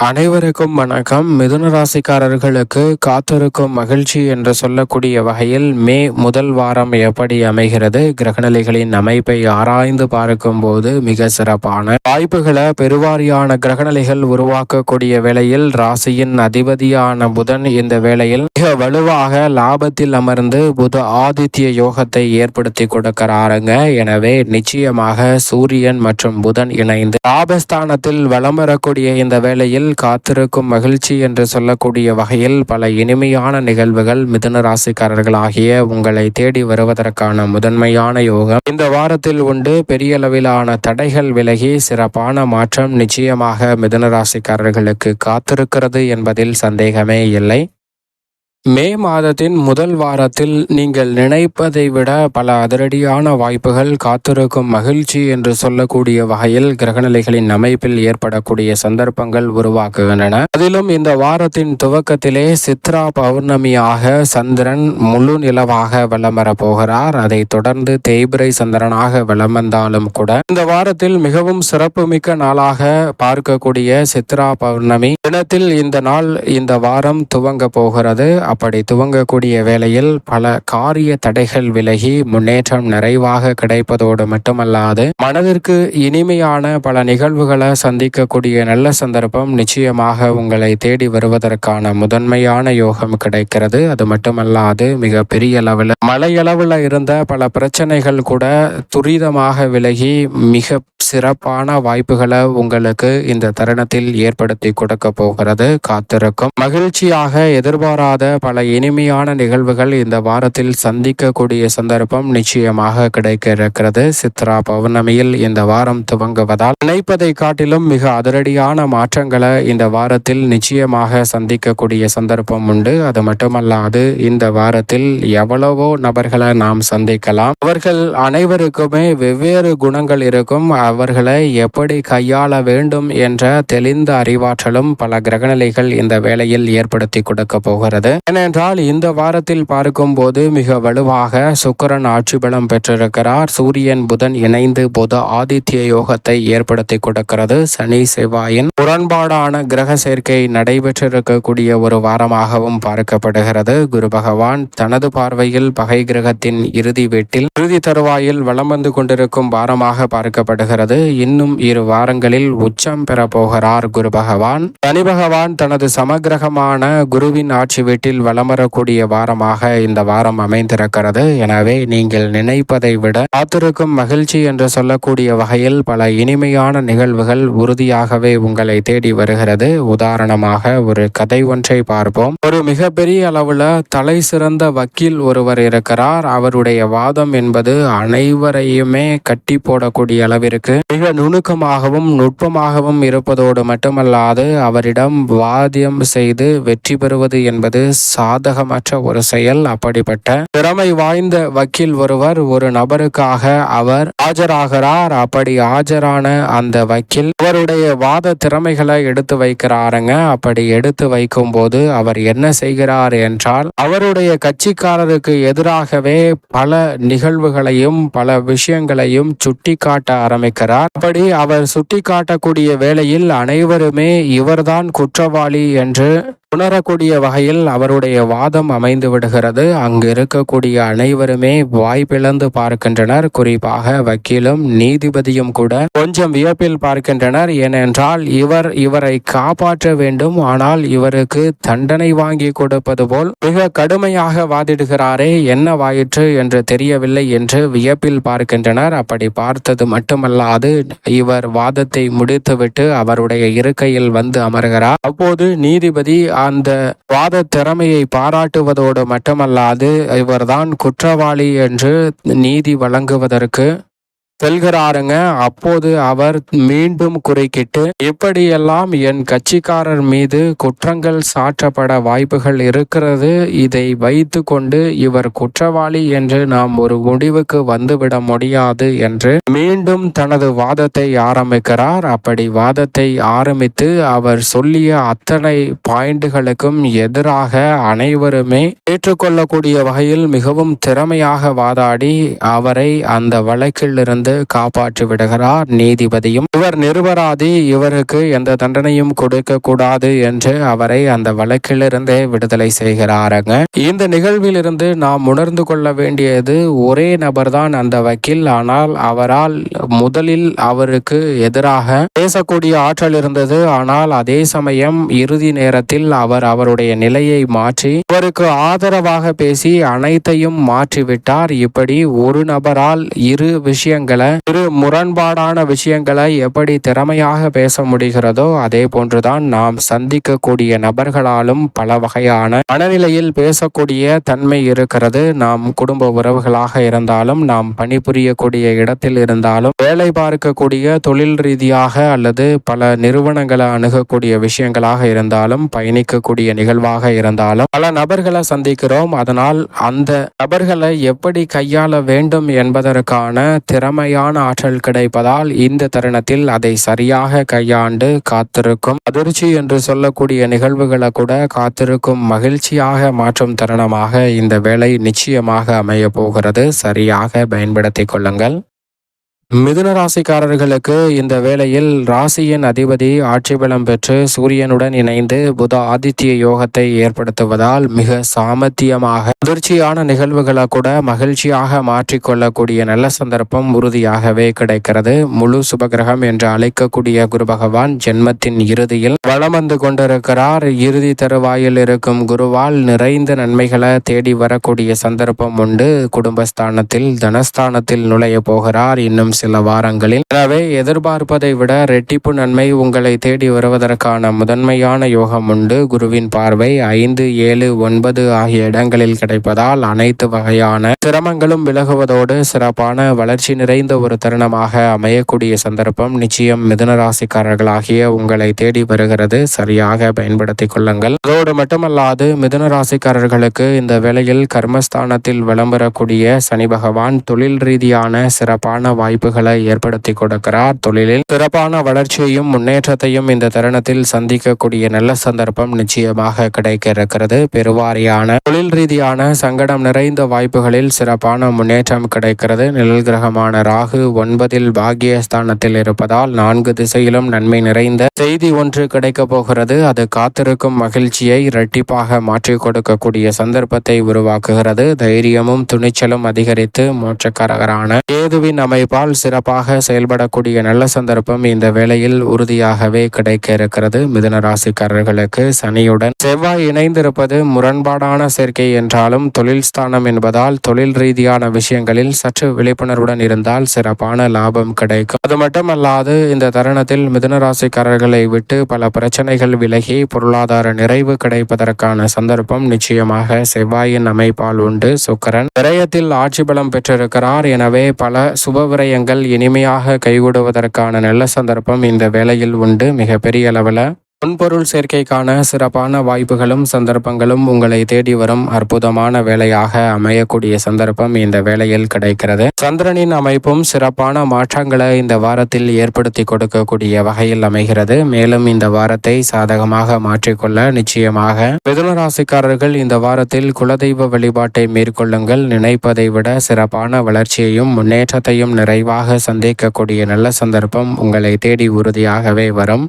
அனைவருக்கும் வணக்கம். மிதுன ராசிக்காரர்களுக்கு காத்திருக்கும் மகிழ்ச்சி என்று சொல்லக்கூடிய வகையில் மே முதல் வாரம் எப்படி அமைகிறது, கிரகநிலைகளின் அமைப்பை ஆராய்ந்து பார்க்கும் போது மிக சிறப்பான வாய்ப்புகளை பெருவாரியான கிரகநிலைகள் உருவாக்கக்கூடிய வேளையில் ராசியின் அதிபதியான புதன் இந்த வேளையில் மிக வலுவாக லாபத்தில் அமர்ந்து புத ஆதித்ய யோகத்தை ஏற்படுத்தி கொடுக்கிறாருங்க. எனவே நிச்சயமாக சூரியன் மற்றும் புதன் இணைந்து லாபஸ்தானத்தில் வலம் வரக்கூடிய இந்த வேளையில் காத்திருக்கும் மகிழ்ச்சி என்று சொல்லக்கூடிய வகையில் பல இனிமையான நிகழ்வுகள் மிதுன ராசிக்காரர்களாகிய உங்களை தேடி வருவதற்கான முதன்மையான யோகம் இந்த வாரத்தில் உண்டு. பெரிய அளவிலான தடைகள் விலகி சிறப்பான மாற்றம் நிச்சயமாக மிதுன ராசிக்காரர்களுக்கு காத்திருக்கிறது என்பதில் சந்தேகமே இல்லை. மே மாதத்தின் முதல் வாரத்தில் நீங்கள் நினைப்பதை விட பல அதிரடியான வாய்ப்புகள் காத்திருக்கும் மகிழ்ச்சி என்று சொல்லக்கூடிய வகையில் கிரகநிலைகளின் அமைப்பில் ஏற்படக்கூடிய சந்தர்ப்பங்கள் உருவாக்குகின்றன. அதிலும் இந்த வாரத்தின் துவக்கத்திலே சித்ரா பௌர்ணமியாக சந்திரன் முழு நிலவாக வலம் வரப்போகிறார். அதை தொடர்ந்து தேய்பிரை சந்திரனாக வலம் வந்தாலும் கூட இந்த வாரத்தில் மிகவும் சிறப்புமிக்க நாளாக பார்க்கக்கூடிய சித்ரா பௌர்ணமி தினத்தில் இந்த நாள் இந்த வாரம் துவங்க போகிறது. அப்படி துவங்கக்கூடிய வேளையில் பல காரிய தடைகள் விலகி முன்னேற்றம் நிறைவாக கிடைப்பதோடு மட்டுமல்லாது மனதிற்கு இனிமையான பல நிகழ்வுகளை சந்திக்கக்கூடிய நல்ல சந்தர்ப்பம் நிச்சயமாக உங்களை தேடி வருவதற்கான முதன்மையான யோகம் கிடைக்கிறது. அது மட்டுமல்லாது மிக பெரிய அளவில் மலையளவில் இருந்த பல பிரச்சனைகள் கூட துரிதமாக விலகி மிக சிறப்பான வாய்ப்புகளை உங்களுக்கு இந்த தருணத்தில் ஏற்படுத்தி கொடுக்க போகிறது. காத்திருக்கும் மகிழ்ச்சியாக எதிர்பாராத பல இனிமையான நிகழ்வுகள் இந்த வாரத்தில் சந்திக்கக்கூடிய சந்தர்ப்பம் நிச்சயமாக கிடைக்க இருக்கிறது. சித்ரா பௌர்ணமியில் இந்த வாரம் துவங்குவதால் நினைப்பதை காட்டிலும் மிக அதிரடியான மாற்றங்களை இந்த வாரத்தில் நிச்சயமாக சந்திக்கக்கூடிய சந்தர்ப்பம் உண்டு. அது மட்டுமல்லாது இந்த வாரத்தில் எவ்வளவோ நபர்களை நாம் சந்திக்கலாம். அவர்கள் அனைவருக்குமே வெவ்வேறு குணங்கள் இருக்கும். அவர்களை எப்படி கையாள வேண்டும் என்ற தெளிந்த அறிவாற்றலும் பல கிரகநிலைகள் இந்த வேளையில் ஏற்படுத்தி கொடுக்க போகிறது. ஏனென்றால் இந்த வாரத்தில் பார்க்கும் போது மிக வலுவாக சுக்கிரன் ஆட்சி பலம் பெற்றிருக்கிறார். சூரியன் புதன் இணைந்து புத ஆதித்ய யோகத்தை ஏற்படுத்தி கொடுக்கிறது. சனி செவ்வாயின் முரண்பாடான கிரக சேர்க்கை நடைபெற்றிருக்கக்கூடிய ஒரு வாரமாகவும் பார்க்கப்படுகிறது. குரு பகவான் தனது பார்வையில் பகை கிரகத்தின் இறுதி வீட்டில் இறுதி தருவாயில் வலம் வந்து கொண்டிருக்கும் வாரமாக பார்க்கப்படுகிறது. இன்னும் 2 வாரங்களில் உச்சம் பெற போகிறார் குரு பகவான். சனி பகவான் தனது சமகிரகமான குருவின் ஆட்சி வீட்டில் வலம் வரக்கூடிய வாரமாக இந்த வாரம் அமைந்திருக்கிறது. எனவே நீங்கள் நினைப்பதை விட காத்திருக்கும் மகிழ்ச்சி என்று சொல்லக்கூடிய வகையில் பல இனிமையான நிகழ்வுகள் உறுதியாகவே உங்களை தேடி வருகிறது. உதாரணமாக ஒரு கதை ஒன்றை பார்ப்போம். ஒரு மிகப்பெரிய அளவுல தலை சிறந்த வக்கீல் ஒருவர் இருக்கிறார். அவருடைய வாதம் என்பது அனைவரையுமே கட்டி போடக்கூடிய அளவிற்கு மிக நுணுக்கமாகவும் நுட்பமாகவும் இருப்பதோடு மட்டுமல்லாது அவரிடம் வாதியம் செய்து வெற்றி பெறுவது என்பது சாதகமற்ற ஒரு செயல். அப்படிப்பட்ட திறமை வாய்ந்த வக்கீல் ஒருவர் ஒரு நபருக்காக அவர் ஆஜராகிறார். அப்படி ஆஜரான அந்த வக்கீல் அவருடைய வாத திறமைகளை எடுத்து வைக்கிறாருங்க. அப்படி எடுத்து வைக்கும் போது அவர் என்ன செய்கிறார் என்றால் அவருடைய கட்சிக்காரருக்கு எதிராகவே பல நிகழ்வுகளையும் பல விஷயங்களையும் சுட்டி காட்ட ஆரம்பிக்கிறார். அப்படி அவர் சுட்டி காட்டக்கூடிய வேளையில் அனைவருமே இவர்தான் குற்றவாளி என்று உணரக்கூடிய வகையில் அவருடைய வாதம் அமைந்து விடுகிறது. அங்கு இருக்கக்கூடிய அனைவருமே வாய்ப்பிழந்து பார்க்கின்றனர். குறிப்பாக வக்கீலும் நீதிபதியும் கூட கொஞ்சம் வியப்பில் பார்க்கின்றனர். ஏனென்றால் இவரை காப்பாற்ற வேண்டும், ஆனால் இவருக்கு தண்டனை வாங்கி கொடுப்பது போல் மிக கடுமையாக வாதிடுகிறாரே, என்ன வாயிற்று என்று தெரியவில்லை என்று வியப்பில் பார்க்கின்றனர். அப்படி பார்த்தது மட்டுமல்லாது இவர் வாதத்தை முடித்துவிட்டு அவருடைய இருக்கையில் வந்து அமர்கிறார். அப்போது நீதிபதி அந்த வாத திறமையை பாராட்டுவதோடு மட்டுமல்லாது இவர்தான் குற்றவாளி என்று நீதி வழங்குவதற்கு செல்கிறாருங்க. அப்போது அவர் மீண்டும் குறுக்கிட்டு இப்படியெல்லாம் என் கட்சிக்காரர் மீது குற்றங்கள் சாற்றப்பட வாய்ப்புகள் இருக்கிறது, இதை வைத்து கொண்டு இவர் குற்றவாளி என்று நாம் ஒரு முடிவுக்கு வந்துவிட முடியாது என்று மீண்டும் தனது வாதத்தை ஆரம்பிக்கிறார். அப்படி வாதத்தை ஆரம்பித்து அவர் சொல்லிய அத்தனை பாயிண்டுகளுக்கும் எதிராக அனைவருமே ஏற்றுக்கொள்ளக்கூடிய வகையில் மிகவும் திறமையாக வாதாடி அவரை அந்த வழக்கில் இருந்து வந்து காப்பாற்றி விடுகிறார் நீதிபதியும். இவர் நிரபராதி, இவருக்கு எந்த தண்டனையும் கொடுக்க கூடாது என்று அவரை அந்த வழக்கிலிருந்தே விடுதலை செய்கிறாருங்க. இந்த நிகழ்விலிருந்து நாம் உணர்ந்து கொள்ள வேண்டியது, ஒரே நபர்தான் அந்த வக்கீல். ஆனால் அவரால் முதலில் அவருக்கு எதிராக பேசக்கூடிய ஆற்றல் இருந்தது. ஆனால் அதே சமயம் இறுதி நேரத்தில் அவர் அவருடைய நிலையை மாற்றி அவருக்கு ஆதரவாக பேசி அனைத்தையும் மாற்றிவிட்டார். இப்படி ஒரு நபரால் இரு முரண்பாடான விஷயங்களை எப்படி திறமையாக பேச முடிகிறதோ, அதே போன்றுதான் நாம் சந்திக்கக்கூடிய நபர்களாலும் பல வகையான மனநிலையில் பேசக்கூடிய தன்மை இருக்கிறது. நாம் குடும்ப உறவுகளாக இருந்தாலும், நாம் பணிபுரியக்கூடிய இடத்தில் இருந்தாலும், வேலை பார்க்கக்கூடிய தொழில் ரீதியாக அல்லது பல நிறுவனங்களை அணுகக்கூடிய விஷயங்களாக இருந்தாலும், பயணிக்கக்கூடிய நிகழ்வாக இருந்தாலும் பல நபர்களை சந்திக்கிறோம். அதனால் அந்த நபர்களை எப்படி கையாள வேண்டும் என்பதற்கான திறமையான ஆற்றல் கிடைப்பதால் இந்த தருணத்தில் அதை சரியாக கையாண்டு காத்திருக்கும் அதிர்ச்சி என்று சொல்லக்கூடிய நிகழ்வுகளை கூட காத்திருக்கும் மகிழ்ச்சியாக மாற்றும் தருணமாக இந்த வேலை நிச்சயமாக அமைய போகிறது. சரியாக பயன்படுத்திக் கொள்ளுங்கள். மிதுன ராசிக்காரர்களுக்கு இந்த வேளையில் ராசியின் அதிபதி ஆட்சி பலம் பெற்று சூரியனுடன் இணைந்து புத ஆதித்ய யோகத்தை ஏற்படுத்துவதால் மிக சாமர்த்தியமாக அதிர்ச்சியான நிகழ்வுகளை கூட மகிழ்ச்சியாக மாற்றிக்கொள்ளக்கூடிய நல்ல சந்தர்ப்பம் உறுதியாகவே கிடைக்கிறது. முழு சுபகிரகம் என்று அழைக்கக்கூடிய குரு பகவான் ஜென்மத்தின் இறுதியில் வலம் வந்து கொண்டிருக்கிறார். இறுதி தருவாயில் இருக்கும் குருவால் நிறைந்த நன்மைகளை தேடி வரக்கூடிய சந்தர்ப்பம் உண்டு. குடும்பஸ்தானத்தில் தனஸ்தானத்தில் நுழைய போகிறார் இன்னும் சில வாரங்களில். எனவே எதிர்பார்ப்பதை விட ரெட்டிப்பு நன்மை உங்களை தேடி வருவதற்கான முதன்மையான யோகம் உண்டு. குருவின் பார்வை 5, 7, 9 ஆகிய இடங்களில் கிடைப்பதால் அனைத்து வகையான சிரமங்களும் விலகுவதோடு சிறப்பான வளர்ச்சி நிறைந்த ஒரு தருணமாக அமையக்கூடிய சந்தர்ப்பம் நிச்சயம் மிதுன ராசிக்காரர்களாகிய உங்களை தேடி வருகிறது. சரியாக பயன்படுத்திக் கொள்ளுங்கள். அதோடு மட்டுமல்லாது மிதுன ராசிக்காரர்களுக்கு இந்த வேளையில் கர்மஸ்தானத்தில் விளம்பரக்கூடிய சனி பகவான் தொழில் ரீதியான சிறப்பான வாய்ப்புகளை ஏற்படுத்தி கொடுக்கிறார். தொழிலில் சிறப்பான வளர்ச்சியையும் முன்னேற்றத்தையும் இந்த தருணத்தில் சந்திக்கக்கூடிய நல்ல சந்தர்ப்பம் நிச்சயமாக கிடைக்க இருக்கிறது. பெருவாரியான தொழில் ரீதியான சங்கடம் நிறைந்த வாய்ப்புகளில் சிறப்பான முன்னேற்றம் கிடைக்கிறது. நிழல் கிரகமான ராகு 9 பாக்கியஸ்தானத்தில் இருப்பதால் 4 திசையிலும் நன்மை நிறைந்த செய்தி ஒன்று கிடைக்க போகிறது. அது காத்திருக்கும் மகிழ்ச்சியை இரட்டிப்பாக மாற்றிக் கொடுக்கக்கூடிய சந்தர்ப்பத்தை உருவாக்குகிறது. தைரியமும் துணிச்சலும் அதிகரித்து மோட்சக்காரகரான கேதுவின் அமைப்பால் சிறப்பாக செயல்படக்கூடிய நல்ல சந்தர்ப்பம் இந்த வேளையில் உறுதியாகவே கிடைக்க இருக்கிறது. மிதுன ராசிக்காரர்களுக்கு சனியுடன் செவ்வாய் இணைந்திருப்பது முரண்பாடான சேர்க்கை என்றாலும் தொழில் ஸ்தானம் என்பதால் தொழில் ரீதியான விஷயங்களில் சற்று விழிப்புணர்வுடன் இருந்தால் சிறப்பான லாபம் கிடைக்கும். அது மட்டுமல்லாது இந்த தருணத்தில் மிதுன ராசிக்காரர்களை விட்டு பல பிரச்சனைகள் விலகி பொருளாதார நிறைவு கிடைப்பதற்கான சந்தர்ப்பம் நிச்சயமாக செவ்வாயின் அமைப்பால் உண்டு. சுக்கிரன் விரயத்தில் ஆட்சி பலம் பெற்றிருக்கிறார். எனவே பல சுப விரயங்கள் இனிமையாக கைகூடுவதற்கான நல்ல சந்தர்ப்பம் இந்த வேளையில் உண்டு. மிகப்பெரிய அளவில் பொன்பொருள் சேர்க்கைக்கான சிறப்பான வாய்ப்புகளும் சந்தர்ப்பங்களும் உங்களை தேடி வரும் அற்புதமான வேலையாக அமையக்கூடிய சந்தர்ப்பம் இந்த வேளையில் கிடைக்கிறது. சந்திரனின் அமைப்பும் சிறப்பான மாற்றங்களை இந்த வாரத்தில் ஏற்படுத்தி கொடுக்கக்கூடிய வகையில் அமைகிறது. மேலும் இந்த வாரத்தை சாதகமாக மாற்றிக்கொள்ள நிச்சயமாக மிதுன ராசிக்காரர்கள் இந்த வாரத்தில் குலதெய்வ வழிபாட்டை மேற்கொள்ளுங்கள். நினைப்பதை விட சிறப்பான வளர்ச்சியையும் முன்னேற்றத்தையும் நிறைவாக சந்திக்கக்கூடிய நல்ல சந்தர்ப்பம் உங்களை தேடி உறுதியாகவே வரும்.